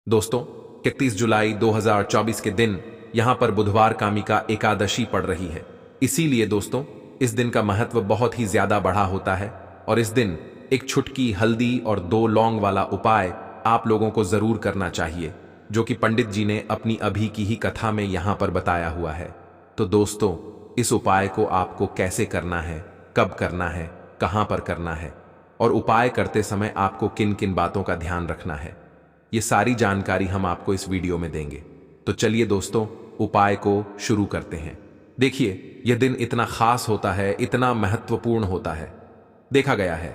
दोस्तों, 31 जुलाई 2024 के दिन यहां पर बुधवार कामिका एकादशी पड़ रही है। इसीलिए दोस्तों, इस दिन का महत्व बहुत ही ज्यादा बढ़ा होता है और इस दिन एक छुटकी हल्दी और 2 लौंग वाला उपाय आप लोगों को जरूर करना चाहिए, जो कि पंडित जी ने अपनी अभी की ही कथा में यहां पर बताया हुआ है। तो दोस्तों, इस उपाय को आपको कैसे करना है, कब करना है, कहां पर करना है और उपाय करते समय आपको किन किन बातों का ध्यान रखना है, ये सारी जानकारी हम आपको इस वीडियो में देंगे। तो चलिए दोस्तों, उपाय को शुरू करते हैं। देखिए, यह दिन इतना खास होता है, इतना महत्वपूर्ण होता है। देखा गया है,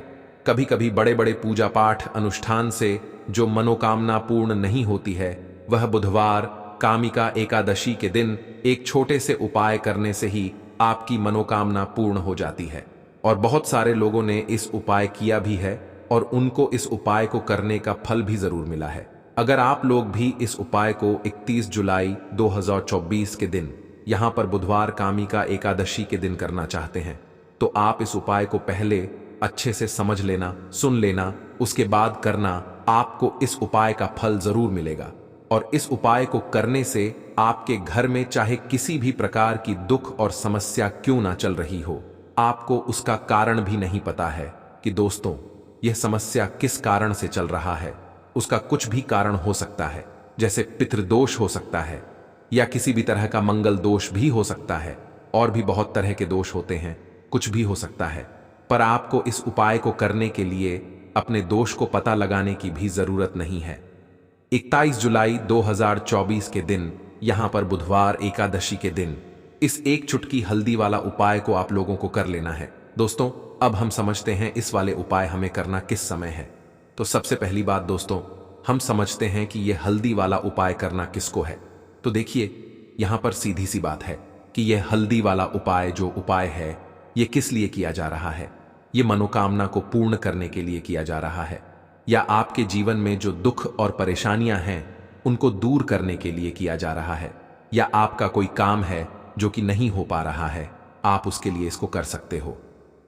कभी कभी बड़े बड़े पूजा पाठ अनुष्ठान से जो मनोकामना पूर्ण नहीं होती है, वह बुधवार कामिका एकादशी के दिन एक छोटे से उपाय करने से ही आपकी मनोकामना पूर्ण हो जाती है। और बहुत सारे लोगों ने इस उपाय किया भी है और उनको इस उपाय को करने का फल भी जरूर मिला है। अगर आप लोग भी इस उपाय को 31 जुलाई 2024 के दिन यहां पर बुधवार कामिका एकादशी के दिन करना चाहते हैं, तो आप इस उपाय को पहले अच्छे से समझ लेना, सुन लेना, उसके बाद करना। आपको इस उपाय का फल जरूर मिलेगा और इस उपाय को करने से आपके घर में चाहे किसी भी प्रकार की दुख और समस्या क्यों ना चल रही हो, आपको उसका कारण भी नहीं पता है कि दोस्तों यह समस्या किस कारण से चल रहा है। उसका कुछ भी कारण हो सकता है, जैसे पितृदोष हो सकता है या किसी भी तरह का मंगल दोष भी हो सकता है, और भी बहुत तरह के दोष होते हैं, कुछ भी हो सकता है। पर आपको इस उपाय को करने के लिए अपने दोष को पता लगाने की भी जरूरत नहीं है। 31 जुलाई 2024 के दिन यहां पर बुधवार एकादशी के दिन इस एक चुटकी हल्दी वाला उपाय को आप लोगों को कर लेना है। दोस्तों, अब हम समझते हैं इस वाले उपाय हमें करना किस समय है। तो सबसे पहली बात दोस्तों, हम समझते हैं कि यह हल्दी वाला उपाय करना किसको है। तो देखिए, यहां पर सीधी सी बात है कि यह हल्दी वाला उपाय जो उपाय है, यह किस लिए किया जा रहा है। यह मनोकामना को पूर्ण करने के लिए किया जा रहा है, या आपके जीवन में जो दुख और परेशानियां हैं उनको दूर करने के लिए किया जा रहा है, या आपका कोई काम है जो कि नहीं हो पा रहा है, आप उसके लिए इसको कर सकते हो।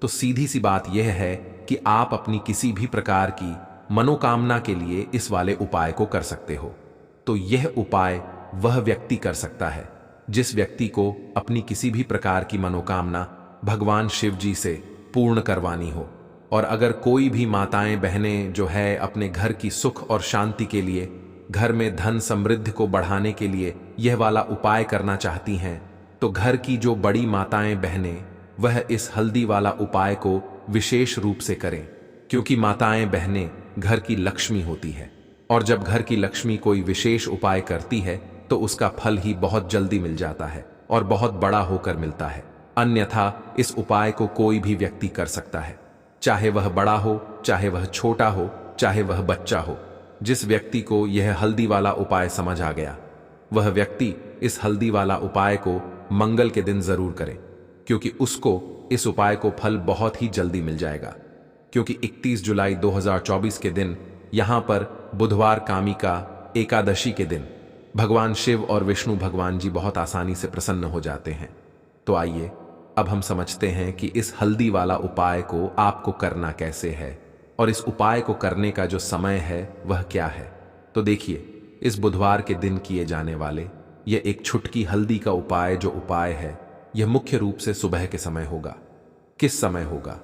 तो सीधी सी बात यह है कि आप अपनी किसी भी प्रकार की मनोकामना के लिए इस वाले उपाय को कर सकते हो। तो यह उपाय वह व्यक्ति कर सकता है जिस व्यक्ति को अपनी किसी भी प्रकार की मनोकामना भगवान शिव जी से पूर्ण करवानी हो। और अगर कोई भी माताएं बहनें जो है अपने घर की सुख और शांति के लिए, घर में धन समृद्धि को बढ़ाने के लिए यह वाला उपाय करना चाहती हैं, तो घर की जो बड़ी माताएं बहनें वह इस हल्दी वाला उपाय को विशेष रूप से करें, क्योंकि माताएं बहनें घर की लक्ष्मी होती है और जब घर की लक्ष्मी कोई विशेष उपाय करती है तो उसका फल ही बहुत जल्दी मिल जाता है और बहुत बड़ा होकर मिलता है। अन्यथा इस उपाय को कोई भी व्यक्ति कर सकता है, चाहे वह बड़ा हो, चाहे वह छोटा हो, चाहे वह बच्चा हो। जिस व्यक्ति को यह हल्दी वाला उपाय समझ आ गया, वह व्यक्ति इस हल्दी वाला उपाय को मंगल के दिन जरूर करे, क्योंकि उसको इस उपाय को फल बहुत ही जल्दी मिल जाएगा। क्योंकि 31 जुलाई 2024 के दिन यहां पर बुधवार कामिका एकादशी के दिन भगवान शिव और विष्णु भगवान जी बहुत आसानी से प्रसन्न हो जाते हैं। तो आइए अब हम समझते हैं कि इस हल्दी वाला उपाय को आपको करना कैसे है और इस उपाय को करने का जो समय है वह क्या है। तो देखिए, इस बुधवार के दिन किए जाने वाले यह एक छुटकी हल्दी का उपाय जो उपाय है, यह मुख्य रूप से सुबह के समय होगा। किस समय होगा?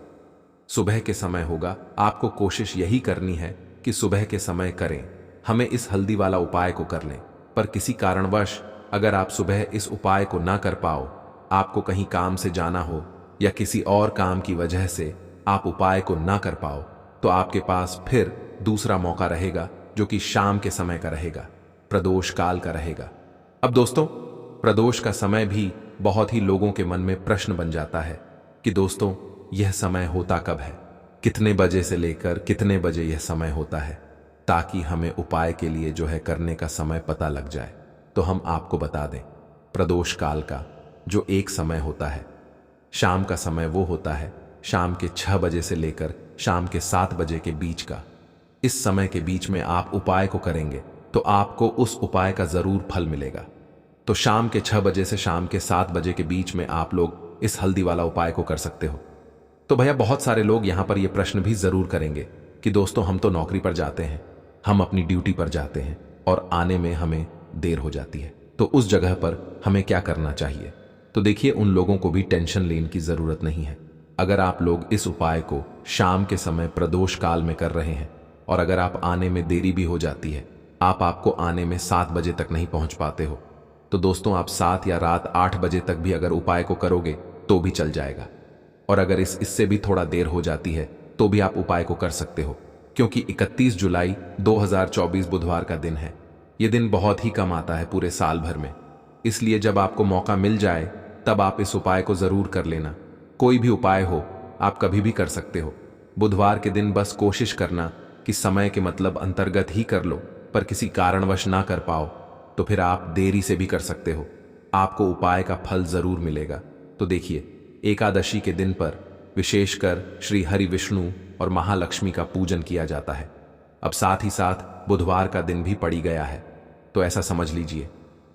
सुबह के समय होगा। आपको कोशिश यही करनी है कि सुबह के समय करें। हमें इस हल्दी वाला उपाय को कर लें, पर किसी कारणवश अगर आप सुबह इस उपाय को ना कर पाओ, आपको कहीं काम से जाना हो या किसी और काम की वजह से आप उपाय को ना कर पाओ, तो आपके पास फिर दूसरा मौका रहेगा जो कि शाम के समय का रहेगा, प्रदोष काल का रहेगा। अब दोस्तों, प्रदोष का समय भी बहुत ही लोगों के मन में प्रश्न बन जाता है कि दोस्तों यह समय होता कब है, कितने बजे से लेकर कितने बजे यह समय होता है, ताकि हमें उपाय के लिए जो है करने का समय पता लग जाए। तो हम आपको बता दें, प्रदोष काल का जो एक समय होता है, शाम का समय वो होता है शाम के 6 बजे से लेकर शाम के 7 बजे के बीच का। इस समय के बीच में आप उपाय को करेंगे तो आपको उस उपाय का जरूर फल मिलेगा। तो शाम के 6 बजे से शाम के 7 बजे के बीच में आप लोग इस हल्दी वाला उपाय को कर सकते हो। तो भैया, बहुत सारे लोग यहां पर यह प्रश्न भी जरूर करेंगे कि दोस्तों हम तो नौकरी पर जाते हैं, हम अपनी ड्यूटी पर जाते हैं, और आने में हमें देर हो जाती है। तो उस जगह पर हमें क्या करना चाहिए? तो देखिए, उन लोगों को भी टेंशन लेने की जरूरत नहीं है। अगर आप लोग इस उपाय को शाम के समय प्रदोष काल में कर रहे हैं और अगर आप आने में देरी भी हो जाती है, आपको आने में 7 बजे तक नहीं पहुंच पाते हो, तो दोस्तों आप 7 या रात 8 बजे तक भी अगर उपाय को करोगे तो भी चल जाएगा। और अगर इससे भी थोड़ा देर हो जाती है तो भी आप उपाय को कर सकते हो, क्योंकि 31 जुलाई 2024 बुधवार का दिन है। यह दिन बहुत ही कम आता है पूरे साल भर में, इसलिए जब आपको मौका मिल जाए तब आप इस उपाय को जरूर कर लेना। कोई भी उपाय हो आप कभी भी कर सकते हो। बुधवार के दिन बस कोशिश करना कि समय के मतलब अंतर्गत ही कर लो, पर किसी कारणवश ना कर पाओ तो फिर आप देरी से भी कर सकते हो, आपको उपाय का फल जरूर मिलेगा। तो देखिए, एकादशी के दिन पर विशेषकर श्री हरि विष्णु और महालक्ष्मी का पूजन किया जाता है। अब साथ ही साथ बुधवार का दिन भी पड़ी गया है, तो ऐसा समझ लीजिए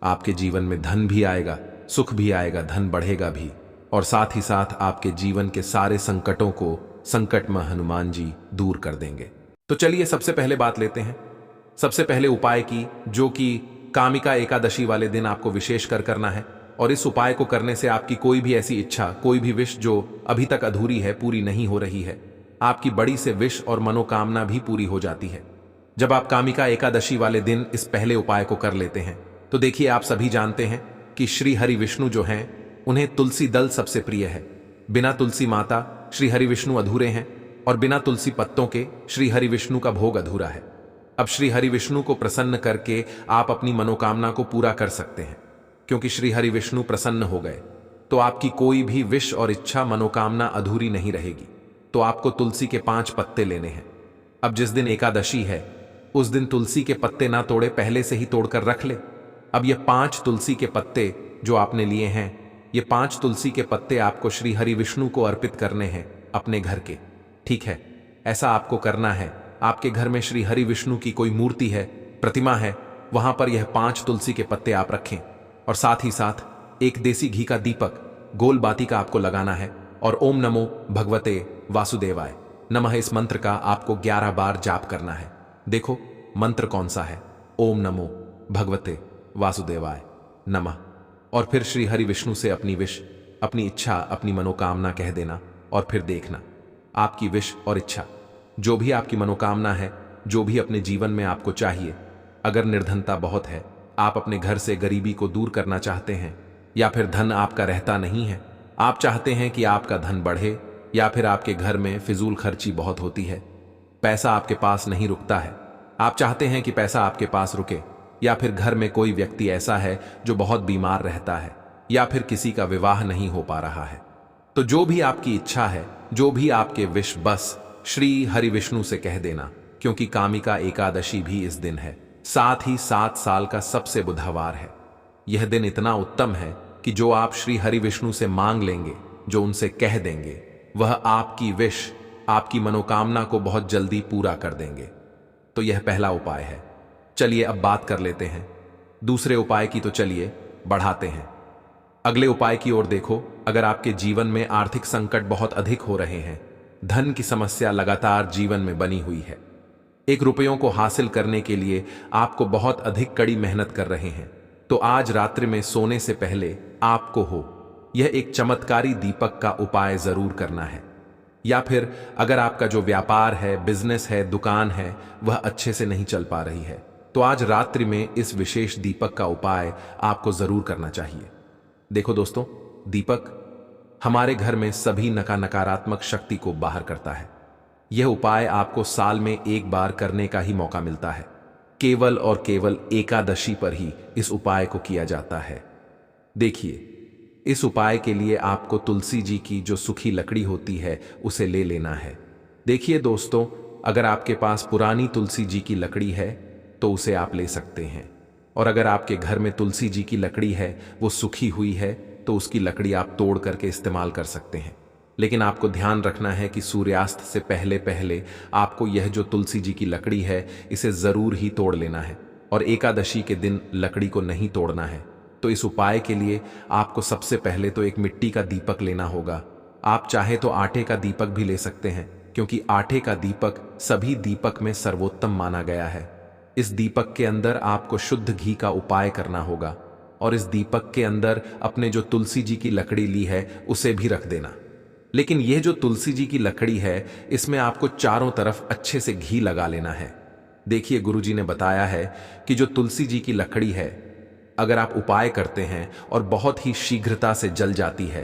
आपके जीवन में धन भी आएगा, सुख भी आएगा, धन बढ़ेगा भी, और साथ ही साथ आपके जीवन के सारे संकटों को संकट में हनुमान जी दूर कर देंगे। तो चलिए सबसे पहले बात लेते हैं सबसे पहले उपाय की, जो कि कामिका एकादशी वाले दिन आपको विशेष कर करना है। और इस उपाय को करने से आपकी कोई भी ऐसी इच्छा, कोई भी विश जो अभी तक अधूरी है, पूरी नहीं हो रही है, आपकी बड़ी से विश और मनोकामना भी पूरी हो जाती है जब आप कामिका एकादशी वाले दिन इस पहले उपाय को कर लेते हैं। तो देखिए, आप सभी जानते हैं कि श्री हरि विष्णु जो हैं, उन्हें तुलसी दल सबसे प्रिय है। बिना तुलसी माता श्री हरि विष्णु अधूरे हैं और बिना तुलसी पत्तों के श्री हरि विष्णु का भोग अधूरा है। अब श्री हरि विष्णु को प्रसन्न करके आप अपनी मनोकामना को पूरा कर सकते हैं, क्योंकि श्री हरि विष्णु प्रसन्न हो गए तो आपकी कोई भी विश और इच्छा, मनोकामना अधूरी नहीं रहेगी। तो आपको तुलसी के 5 पत्ते लेने हैं। अब जिस दिन एकादशी है उस दिन तुलसी के पत्ते ना तोड़े, पहले से ही तोड़कर रख ले। अब ये 5 तुलसी के पत्ते जो आपने लिए हैं, ये 5 तुलसी के पत्ते आपको श्री हरि विष्णु को अर्पित करने हैं अपने घर के। ठीक है, ऐसा आपको करना है। आपके घर में श्री हरि विष्णु की कोई मूर्ति है, प्रतिमा है, वहां पर यह 5 तुलसी के पत्ते आप रखें और साथ ही साथ एक देसी घी का दीपक गोल बाती का आपको लगाना है और ओम नमो भगवते वासुदेवाय नमः इस मंत्र का आपको 11 बार जाप करना है। देखो मंत्र कौन सा है, ओम नमो भगवते वासुदेवाय नमः। और फिर श्री हरि विष्णु से अपनी विश, अपनी इच्छा, अपनी मनोकामना कह देना और फिर देखना आपकी विश और इच्छा, जो भी आपकी मनोकामना है, जो भी अपने जीवन में आपको चाहिए। अगर निर्धनता बहुत है, आप अपने घर से गरीबी को दूर करना चाहते हैं, या फिर धन आपका रहता नहीं है, आप चाहते हैं कि आपका धन बढ़े, या फिर आपके घर में फिजूल खर्ची बहुत होती है, पैसा आपके पास नहीं रुकता है, आप चाहते हैं कि पैसा आपके पास रुके, या फिर घर में कोई व्यक्ति ऐसा है जो बहुत बीमार रहता है, या फिर किसी का विवाह नहीं हो पा रहा है, तो जो भी आपकी इच्छा है, जो भी आपके विश, बस श्री हरि विष्णु से कह देना, क्योंकि कामिका एकादशी भी इस दिन है। साथ ही 7 साल का सबसे बुधवार है। यह दिन इतना उत्तम है कि जो आप श्री हरि विष्णु से मांग लेंगे, जो उनसे कह देंगे, वह आपकी विश, आपकी मनोकामना को बहुत जल्दी पूरा कर देंगे। तो यह पहला उपाय है। चलिए अब बात कर लेते हैं दूसरे उपाय की। तो चलिए बढ़ाते हैं अगले उपाय की ओर। देखो, अगर आपके जीवन में आर्थिक संकट बहुत अधिक हो रहे हैं, धन की समस्या लगातार जीवन में बनी हुई है, 1 रुपयों को हासिल करने के लिए आपको बहुत अधिक कड़ी मेहनत कर रहे हैं, तो आज रात्रि में सोने से पहले आपको यह एक चमत्कारी दीपक का उपाय जरूर करना है। या फिर अगर आपका जो व्यापार है, बिजनेस है, दुकान है, वह अच्छे से नहीं चल पा रही है, तो आज रात्रि में इस विशेष दीपक का उपाय आपको जरूर करना चाहिए। देखो दोस्तों, दीपक हमारे घर में सभी नकारात्मक शक्ति को बाहर करता है। यह उपाय आपको साल में 1 बार करने का ही मौका मिलता है। केवल और केवल एकादशी पर ही इस उपाय को किया जाता है। देखिए, इस उपाय के लिए आपको तुलसी जी की जो सूखी लकड़ी होती है उसे ले लेना है। देखिए दोस्तों, अगर आपके पास पुरानी तुलसी जी की लकड़ी है तो उसे आप ले सकते हैं, और अगर आपके घर में तुलसी जी की लकड़ी है, वो सूखी हुई है, तो उसकी लकड़ी आप तोड़ करके इस्तेमाल कर सकते हैं। लेकिन आपको ध्यान रखना है कि सूर्यास्त से पहले पहले आपको यह जो तुलसी जी की लकड़ी है, इसे जरूर ही तोड़ लेना है, और एकादशी के दिन लकड़ी को नहीं तोड़ना है। तो इस उपाय के लिए आपको सबसे पहले तो एक मिट्टी का दीपक लेना होगा। आप चाहे तो आटे का दीपक भी ले सकते हैं, क्योंकि आटे का दीपक सभी दीपक में सर्वोत्तम माना गया है। इस दीपक के अंदर आपको शुद्ध घी का उपाय करना होगा और इस दीपक के अंदर अपने जो तुलसी जी की लकड़ी ली है उसे भी रख देना। लेकिन यह जो तुलसी जी की लकड़ी है इसमें आपको चारों तरफ अच्छे से घी लगा लेना है। देखिए, गुरुजी ने बताया है कि जो तुलसी जी की लकड़ी है, अगर आप उपाय करते हैं और बहुत ही शीघ्रता से जल जाती है,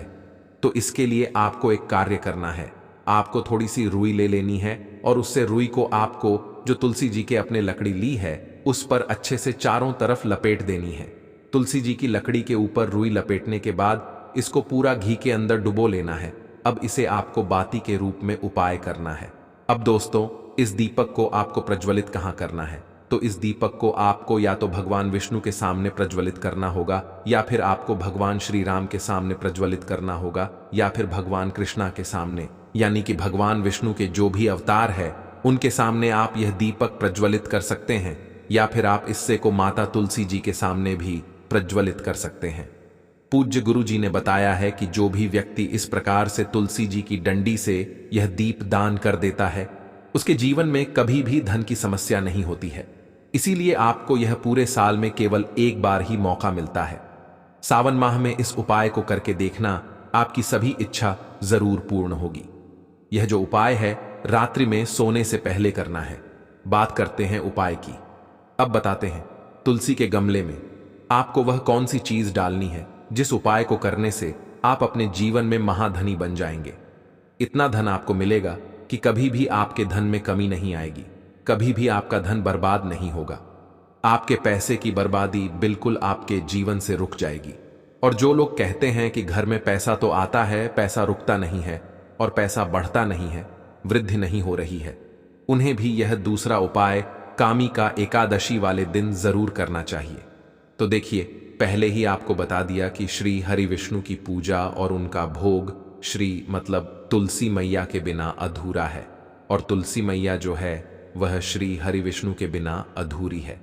तो इसके लिए आपको एक कार्य करना है। आपको थोड़ी सी रुई ले लेनी है और उससे रुई को आपको जो तुलसी जी के अपने लकड़ी ली है उस पर अच्छे से चारों तरफ लपेट देनी है। तुलसी जी की लकड़ी के ऊपर रुई लपेटने के बाद इसको पूरा घी के अंदर डुबो लेना है। अब इसे आपको बाती के रूप में उपाय करना है। अब दोस्तों, इस दीपक को आपको प्रज्वलित कहाँ करना है? तो इस दीपक को आपको या तो भगवान विष्णु के सामने प्रज्वलित करना होगा, या फिर आपको भगवान श्री राम के सामने प्रज्वलित करना होगा, या फिर भगवान कृष्णा के सामने, यानी कि भगवान विष्णु के जो भी अवतार है उनके सामने आप यह दीपक प्रज्वलित कर सकते हैं, या फिर आप इससे को माता तुलसी जी के सामने भी प्रज्वलित कर सकते हैं। पूज्य गुरु जी ने बताया है कि जो भी व्यक्ति इस प्रकार से तुलसी जी की डंडी से यह दीप दान कर देता है उसके जीवन में कभी भी धन की समस्या नहीं होती है। इसीलिए आपको यह पूरे साल में केवल एक बार ही मौका मिलता है। सावन माह में इस उपाय को करके देखना, आपकी सभी इच्छा जरूर पूर्ण होगी। यह जो उपाय है रात्रि में सोने से पहले करना है। बात करते हैं उपाय की। अब बताते हैं, तुलसी के गमले में आपको वह कौन सी चीज डालनी है जिस उपाय को करने से आप अपने जीवन में महाधनी बन जाएंगे। इतना धन आपको मिलेगा कि कभी भी आपके धन में कमी नहीं आएगी, कभी भी आपका धन बर्बाद नहीं होगा। आपके पैसे की बर्बादी बिल्कुल आपके जीवन से रुक जाएगी। और जो लोग कहते हैं कि घर में पैसा तो आता है, पैसा रुकता नहीं है और पैसा बढ़ता नहीं है, वृद्धि नहीं हो रही है, उन्हें भी यह दूसरा उपाय कामी का एकादशी वाले दिन जरूर करना चाहिए। तो देखिए, पहले ही आपको बता दिया कि श्री हरि विष्णु की पूजा और उनका भोग श्री मतलब तुलसी मैया के बिना अधूरा है, और तुलसी मैया जो है वह श्री हरि विष्णु के बिना अधूरी है।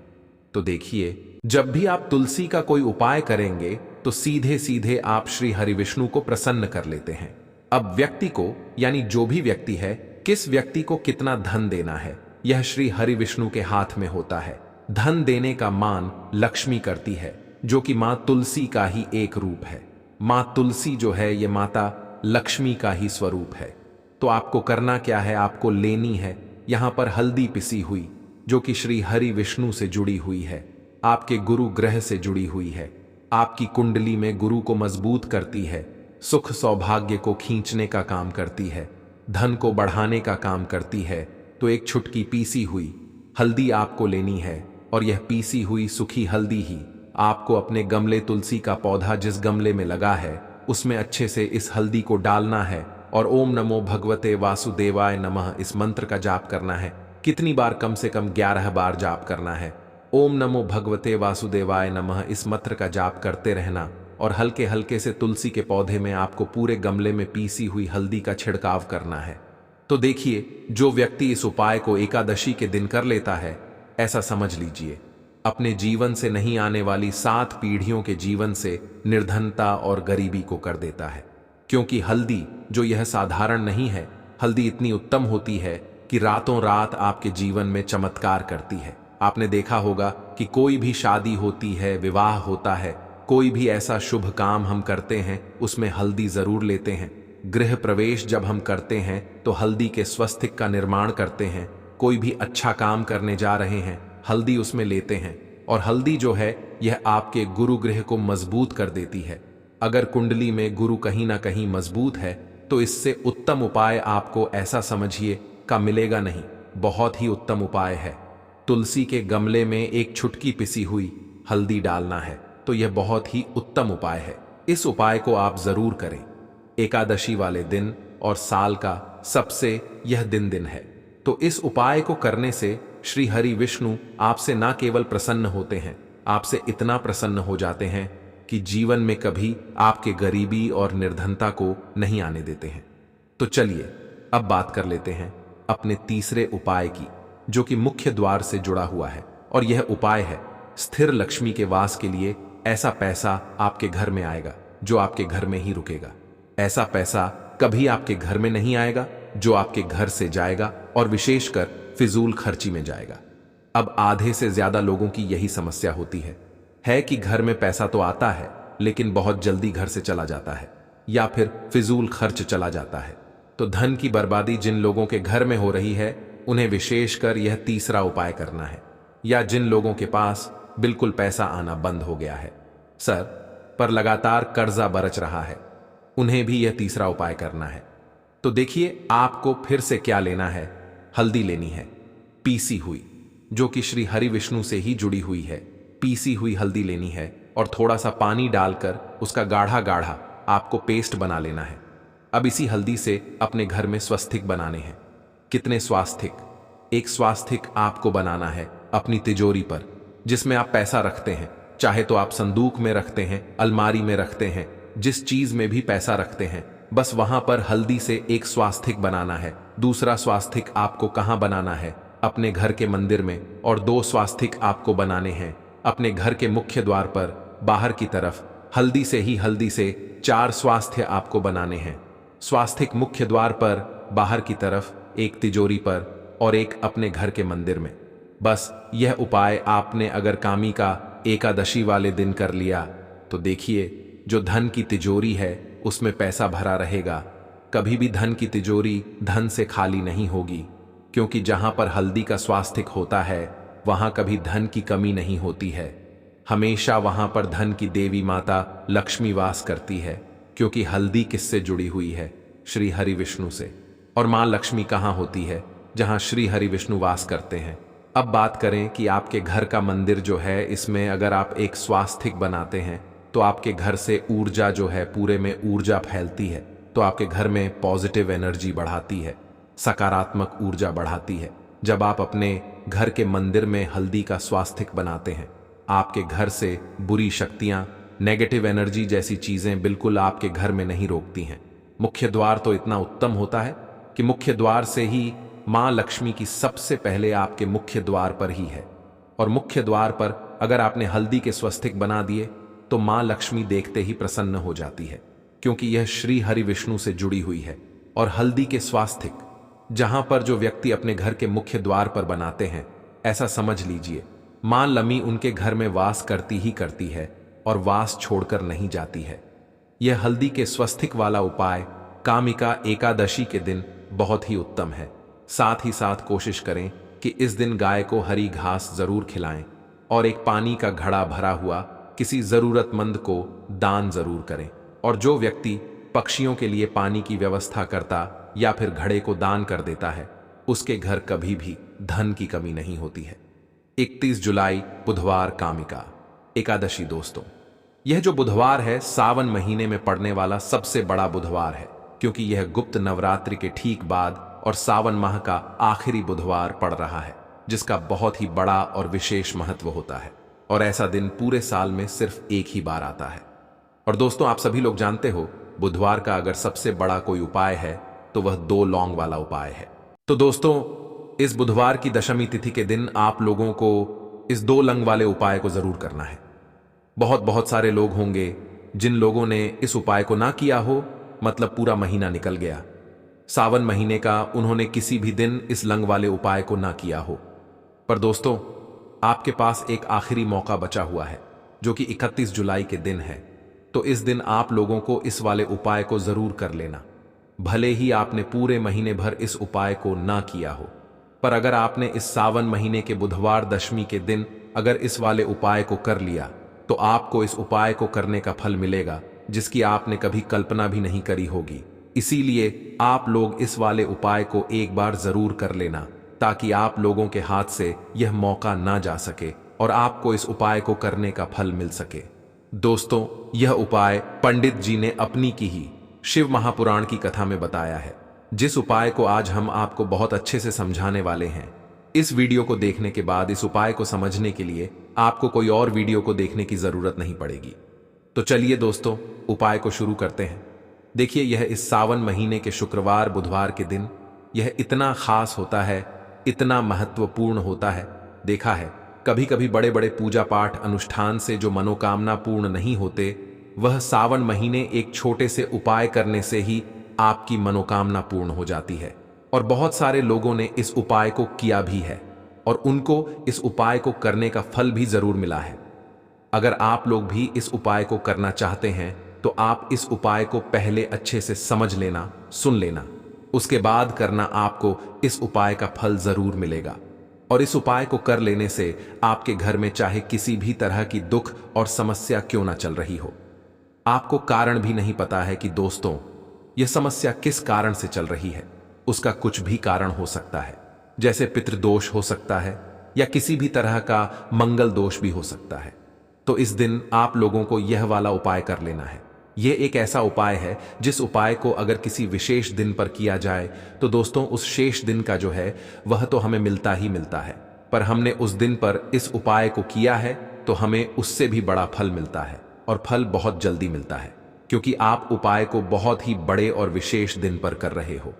तो देखिए, जब भी आप तुलसी का कोई उपाय करेंगे तो सीधे सीधे आप श्री हरि विष्णु को प्रसन्न कर लेते हैं। अब व्यक्ति को, यानी जो भी व्यक्ति है, किस व्यक्ति को कितना धन देना है यह श्री हरि विष्णु के हाथ में होता है। धन देने का मान लक्ष्मी करती है, जो कि मां तुलसी का ही एक रूप है। मां तुलसी जो है ये माता लक्ष्मी का ही स्वरूप है। तो आपको करना क्या है, आपको लेनी है यहां पर हल्दी पिसी हुई, जो कि श्री हरि विष्णु से जुड़ी हुई है, आपके गुरु ग्रह से जुड़ी हुई है, आपकी कुंडली में गुरु को मजबूत करती है, सुख सौभाग्य को खींचने का काम करती है, धन को बढ़ाने का काम करती है। तो एक छुटकी पीसी हुई हल्दी आपको लेनी है, और यह पीसी हुई सूखी हल्दी ही आपको अपने गमले, तुलसी का पौधा जिस गमले में लगा है उसमें अच्छे से इस हल्दी को डालना है और ओम नमो भगवते वासुदेवाय नमः इस मंत्र का जाप करना है। कितनी बार? कम से कम 11 बार जाप करना है। ओम नमो भगवते वासुदेवाय नमः इस मंत्र का जाप करते रहना, और हल्के हल्के से तुलसी के पौधे में आपको पूरे गमले में पीसी हुई हल्दी का छिड़काव करना है। तो देखिए, जो व्यक्ति इस उपाय को एकादशी के दिन कर लेता है, ऐसा समझ लीजिए अपने जीवन से नहीं आने वाली 7 पीढ़ियों के जीवन से निर्धनता और गरीबी को कर देता है। क्योंकि हल्दी जो यह साधारण नहीं है, हल्दी इतनी उत्तम होती है कि रातों रात आपके जीवन में चमत्कार करती है। आपने देखा होगा कि कोई भी शादी होती है, विवाह होता है, कोई भी ऐसा शुभ काम हम करते हैं उसमें हल्दी जरूर लेते हैं। गृह प्रवेश जब हम करते हैं तो हल्दी के स्वस्तिक का निर्माण करते हैं। कोई भी अच्छा काम करने जा रहे हैं, हल्दी उसमें लेते हैं। और हल्दी जो है यह आपके गुरु गृह को मजबूत कर देती है। अगर कुंडली में गुरु कहीं ना कहीं मजबूत है तो इससे उत्तम उपाय आपको ऐसा समझिए का मिलेगा नहीं। बहुत ही उत्तम उपाय है। तुलसी के गमले में एक छुटकी पिसी हुई हल्दी डालना है, तो यह बहुत ही उत्तम उपाय है। इस उपाय को आप जरूर करें। एकादशी वाले दिन और साल का सबसे यह दिन है। तो इस उपाय को करने से श्री हरि विष्णु आपसे ना केवल प्रसन्न होते हैं, आपसे इतना प्रसन्न हो जाते हैं कि जीवन में कभी आपके गरीबी और निर्धनता को नहीं आने देते हैं। तो चलिए अब बात कर लेते हैं अपने तीसरे उपाय की, जो कि मुख्य द्वार से जुड़ा हुआ है। और यह उपाय है स्थिर लक्ष्मी के वास के लिए। ऐसा पैसा आपके घर में आएगा जो आपके घर में ही रुकेगा। ऐसा पैसा कभी आपके घर में नहीं आएगा जो आपके घर से जाएगा और विशेषकर फिजूल खर्ची में जाएगा। अब आधे से ज्यादा लोगों की यही समस्या होती है कि घर में पैसा तो आता है लेकिन बहुत जल्दी घर से चला जाता है या फिर फिजूल खर्च चला जाता है। तो धन की बर्बादी जिन लोगों के घर में हो रही है उन्हें विशेषकर यह तीसरा उपाय करना है, या जिन लोगों के पास बिल्कुल पैसा आना बंद हो गया है सर, पर लगातार कर्जा बरच रहा है, उन्हें भी यह तीसरा उपाय करना है। तो देखिए आपको फिर से क्या लेना है। हल्दी लेनी है, पीसी हुई, जो कि श्री हरि विष्णु से ही जुड़ी हुई है। पीसी हुई हल्दी लेनी है और थोड़ा सा पानी डालकर उसका गाढ़ा गाढ़ा आपको पेस्ट बना लेना है। अब इसी हल्दी से अपने घर में स्वास्तिक बनाने हैं। कितने स्वास्तिक? एक स्वास्तिक आपको बनाना है अपनी तिजोरी पर, जिसमें आप पैसा रखते हैं, चाहे तो आप संदूक में रखते हैं, अलमारी में रखते हैं, जिस चीज में भी पैसा रखते हैं, बस वहां पर हल्दी से एक स्वास्तिक बनाना है। दूसरा स्वास्तिक आपको कहां बनाना है? अपने घर के मंदिर में। और 2 स्वास्तिक आपको बनाने हैं अपने घर के मुख्य द्वार पर बाहर की तरफ। हल्दी से 4 स्वास्थ्य आपको बनाने हैं। स्वास्तिक मुख्य द्वार पर बाहर की तरफ, एक तिजोरी पर और एक अपने घर के मंदिर में। बस यह उपाय आपने अगर कामी का एकादशी वाले दिन कर लिया तो देखिए जो धन की तिजोरी है उसमें पैसा भरा रहेगा। कभी भी धन की तिजोरी धन से खाली नहीं होगी, क्योंकि जहां पर हल्दी का स्वास्तिक होता है वहां कभी धन की कमी नहीं होती है। हमेशा वहां पर धन की देवी माता लक्ष्मी वास करती है, क्योंकि हल्दी किससे जुड़ी हुई है? श्री हरि विष्णु से। और मां लक्ष्मी कहां होती है? जहां श्री हरि विष्णु वास करते हैं। अब बात करें कि आपके घर का मंदिर जो है, इसमें अगर आप एक स्वास्तिक बनाते हैं तो आपके घर से ऊर्जा जो है, पूरे में ऊर्जा फैलती है, तो आपके घर में पॉजिटिव एनर्जी बढ़ाती है, सकारात्मक ऊर्जा बढ़ाती है। जब आप अपने घर के मंदिर में हल्दी का स्वास्तिक बनाते हैं, आपके घर से बुरी शक्तियां, नेगेटिव एनर्जी जैसी चीजें बिल्कुल आपके घर में नहीं रोकती हैं। मुख्य द्वार तो इतना उत्तम होता है कि मुख्य द्वार से ही मां लक्ष्मी की सबसे पहले आपके मुख्य द्वार पर ही है। और मुख्य द्वार पर अगर आपने हल्दी के स्वास्तिक बना दिए तो मां लक्ष्मी देखते ही प्रसन्न हो जाती है, क्योंकि यह श्री हरि विष्णु से जुड़ी हुई है। और हल्दी के स्वास्तिक जहां पर जो व्यक्ति अपने घर के मुख्य द्वार पर बनाते हैं, ऐसा समझ लीजिए मां लमी उनके घर में वास करती ही करती है और वास छोड़कर नहीं जाती है। यह हल्दी के स्वास्तिक वाला उपाय कामिका एकादशी के दिन बहुत ही उत्तम है। साथ ही साथ कोशिश करें कि इस दिन गाय को हरी घास जरूर खिलाएं और एक पानी का घड़ा भरा हुआ किसी जरूरतमंद को दान जरूर करें। और जो व्यक्ति पक्षियों के लिए पानी की व्यवस्था करता या फिर घड़े को दान कर देता है, उसके घर कभी भी धन की कमी नहीं होती है। 31 जुलाई बुधवार कामिका एकादशी। दोस्तों, यह जो बुधवार है सावन महीने में पड़ने वाला सबसे बड़ा बुधवार है, क्योंकि यह गुप्त नवरात्रि के ठीक बाद और सावन माह का आखिरी बुधवार पड़ रहा है, जिसका बहुत ही बड़ा और विशेष महत्व होता है। और ऐसा दिन पूरे साल में सिर्फ एक ही बार आता है। और दोस्तों, आप सभी लोग जानते हो बुधवार का अगर सबसे बड़ा कोई उपाय है तो वह 2 लौंग वाला उपाय है। तो दोस्तों, इस बुधवार की दशमी तिथि के दिन आप लोगों को इस 2 लौंग वाले उपाय को जरूर करना है। बहुत सारे लोग होंगे जिन लोगों ने इस उपाय को ना किया हो, मतलब पूरा महीना निकल गया, सावन महीने का उन्होंने किसी भी दिन इस लंग वाले उपाय को ना किया हो। पर दोस्तों, आपके पास एक आखिरी मौका बचा हुआ है, जो कि 31 जुलाई के दिन है। तो इस दिन आप लोगों को इस वाले उपाय को जरूर कर लेना। भले ही आपने पूरे महीने भर इस उपाय को ना किया हो, पर अगर आपने इस सावन महीने के बुधवार दशमी के दिन अगर इस वाले उपाय को कर लिया तो आपको इस उपाय को करने का फल मिलेगा जिसकी आपने कभी कल्पना भी नहीं करी होगी। इसीलिए आप लोग इस वाले उपाय को एक बार जरूर कर लेना, ताकि आप लोगों के हाथ से यह मौका ना जा सके और आपको इस उपाय को करने का फल मिल सके। दोस्तों, यह उपाय पंडित जी ने अपनी की ही शिव महापुराण की कथा में बताया है, जिस उपाय को आज हम आपको बहुत अच्छे से समझाने वाले हैं। इस वीडियो को देखने के बाद इस उपाय को समझने के लिए आपको कोई और वीडियो को देखने की जरूरत नहीं पड़ेगी। तो चलिए दोस्तों, उपाय को शुरू करते हैं। देखिए, यह इस सावन महीने के शुक्रवार बुधवार के दिन यह इतना खास होता है, इतना महत्वपूर्ण होता है। देखा है, कभी कभी बड़े बड़े पूजा पाठ अनुष्ठान से जो मनोकामना पूर्ण नहीं होते, वह सावन महीने एक छोटे से उपाय करने से ही आपकी मनोकामना पूर्ण हो जाती है। और बहुत सारे लोगों ने इस उपाय को किया भी है। और उनको इस उपाय को करने का फल भी जरूर मिला है। अगर आप लोग भी इस उपाय को करना चाहते हैं तो आप इस उपाय को पहले अच्छे से समझ लेना, सुन लेना, उसके बाद करना। आपको इस उपाय का फल जरूर मिलेगा और इस उपाय को कर लेने से आपके घर में चाहे किसी भी तरह की दुख और समस्या क्यों ना चल रही हो, आपको कारण भी नहीं पता है कि दोस्तों यह समस्या किस कारण से चल रही है, उसका कुछ भी कारण हो सकता है। जैसे पितृदोष हो सकता है या किसी भी तरह का मंगल दोष भी हो सकता है। तो इस दिन आप लोगों को यह वाला उपाय कर लेना है। यह एक ऐसा उपाय है जिस उपाय को अगर किसी विशेष दिन पर किया जाए तो दोस्तों उस शेष दिन का जो है वह तो हमें मिलता ही मिलता है, पर हमने उस दिन पर इस उपाय को किया है तो हमें उससे भी बड़ा फल मिलता है और फल बहुत जल्दी मिलता है, क्योंकि आप उपाय को बहुत ही बड़े और विशेष दिन पर कर रहे हो।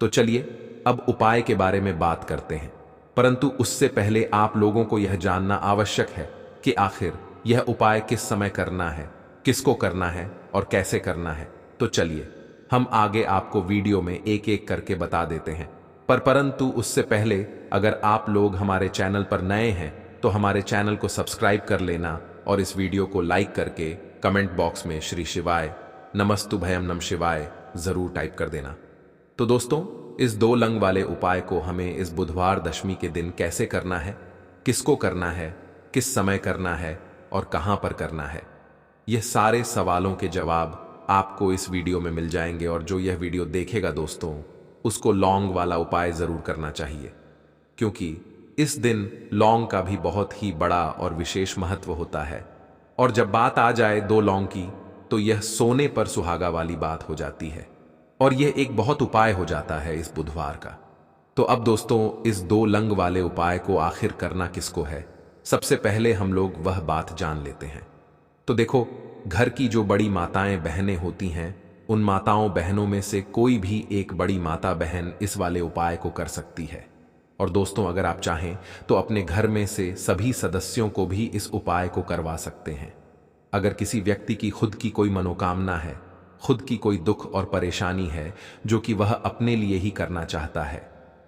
तो चलिए अब उपाय के बारे में बात करते हैं, परंतु उससे पहले आप लोगों को यह जानना आवश्यक है कि आखिर यह उपाय किस समय करना है, किसको करना है और कैसे करना है। तो चलिए हम आगे आपको वीडियो में एक एक करके बता देते हैं, परंतु उससे पहले अगर आप लोग हमारे चैनल पर नए हैं तो हमारे चैनल को सब्सक्राइब कर लेना और इस वीडियो को लाइक करके कमेंट बॉक्स में श्री शिवाय नमस्तुभयम नम शिवाय जरूर टाइप कर देना। तो दोस्तों इस 2 लंग वाले उपाय को हमें इस बुधवार दशमी के दिन कैसे करना है, किसको करना है, किस समय करना है और कहां पर करना है, यह सारे सवालों के जवाब आपको इस वीडियो में मिल जाएंगे। और जो यह वीडियो देखेगा दोस्तों उसको लौंग वाला उपाय जरूर करना चाहिए, क्योंकि इस दिन लौंग का भी बहुत ही बड़ा और विशेष महत्व होता है। और जब बात आ जाए 2 लौंग की तो यह सोने पर सुहागा वाली बात हो जाती है और यह एक बहुत उपाय हो जाता है इस बुधवार का। तो अब दोस्तों इस 2 लंग वाले उपाय को आखिर करना किसको है, सबसे पहले हम लोग वह बात जान लेते हैं। तो देखो, घर की जो बड़ी माताएं बहनें होती हैं उन माताओं बहनों में से कोई भी एक बड़ी माता बहन इस वाले उपाय को कर सकती है। और दोस्तों अगर आप चाहें तो अपने घर में से सभी सदस्यों को भी इस उपाय को करवा सकते हैं। अगर किसी व्यक्ति की खुद की कोई मनोकामना है, खुद की कोई दुख और परेशानी है जो कि वह अपने लिए ही करना चाहता है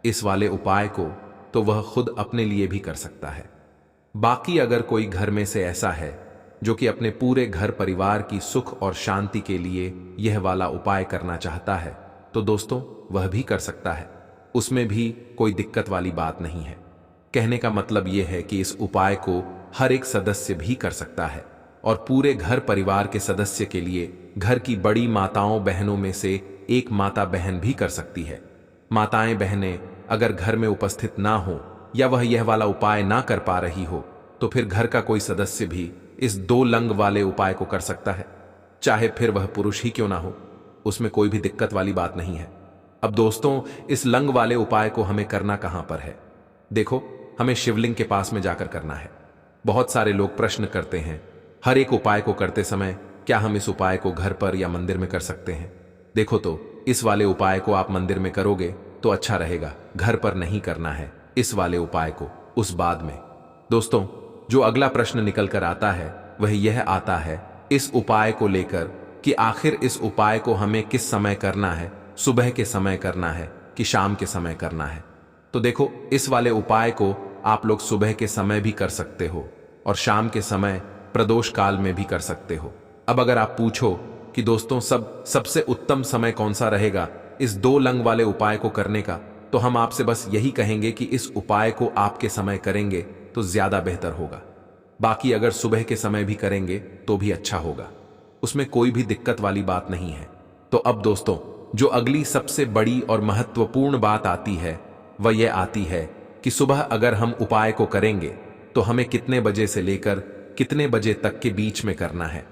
इस वाले उपाय को, तो वह खुद अपने लिए भी कर सकता है। बाकी अगर कोई घर में से ऐसा है जो कि अपने पूरे घर परिवार की सुख और शांति के लिए यह वाला उपाय करना चाहता है तो दोस्तों वह भी कर सकता है, उसमें भी कोई दिक्कत वाली बात नहीं है। कहने का मतलब यह है कि इस उपाय को हर एक सदस्य भी कर सकता है और पूरे घर परिवार के सदस्य के लिए घर की बड़ी माताओं बहनों में से एक माता बहन भी कर सकती है। माताएं बहनें अगर घर में उपस्थित ना हो या वह यह वाला उपाय ना कर पा रही हो तो फिर घर का कोई सदस्य भी इस 2 लंग वाले उपाय को कर सकता है, चाहे फिर वह पुरुष ही क्यों ना हो, उसमें कोई भी दिक्कत वाली बात नहीं है। अब दोस्तों इस लंग वाले उपाय को हमें करना कहां पर है, देखो हमें शिवलिंग के पास में जाकर करना है। बहुत सारे लोग प्रश्न करते हैं हर एक उपाय को करते समय क्या हम इस उपाय को घर पर या मंदिर में कर सकते हैं। देखो तो इस वाले उपाय को आप मंदिर में करोगे तो अच्छा रहेगा, घर पर नहीं करना है इस वाले उपाय को, उस बाद में। दोस्तों जो अगला प्रश्न निकल कर आता है वह यह आता है इस उपाय को लेकर कि आखिर इस उपाय को हमें किस समय करना है, सुबह के समय करना है कि शाम के समय करना है। तो देखो इस वाले उपाय को आप लोग सुबह के समय भी कर सकते हो और शाम के समय प्रदोष काल में भी कर सकते हो। अब अगर आप पूछो कि दोस्तों सबसे उत्तम समय कौन सा रहेगा इस 2 लंग वाले उपाय को करने का, तो हम आपसे बस यही कहेंगे कि इस उपाय को आपके समय करेंगे तो ज्यादा बेहतर होगा। बाकी अगर सुबह के समय भी करेंगे तो भी अच्छा होगा, उसमें कोई भी दिक्कत वाली बात नहीं है। तो अब दोस्तों जो अगली सबसे बड़ी और महत्वपूर्ण बात आती है वह यह आती है कि सुबह अगर हम उपाय को करेंगे तो हमें कितने बजे से लेकर कितने बजे तक के बीच में करना है,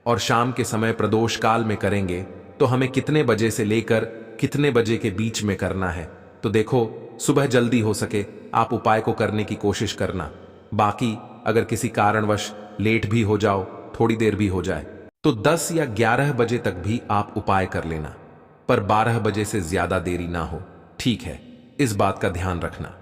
और शाम के समय प्रदोष काल में करेंगे तो हमें कितने बजे से लेकर कितने बजे के बीच में करना है। तो देखो सुबह जल्दी हो सके आप उपाय को करने की कोशिश करना, बाकी अगर किसी कारणवश लेट भी हो जाओ, थोड़ी देर भी हो जाए, तो 10 या 11 बजे तक भी आप उपाय कर लेना, पर 12 बजे से ज्यादा देरी ना हो, ठीक है, इस बात का ध्यान रखना।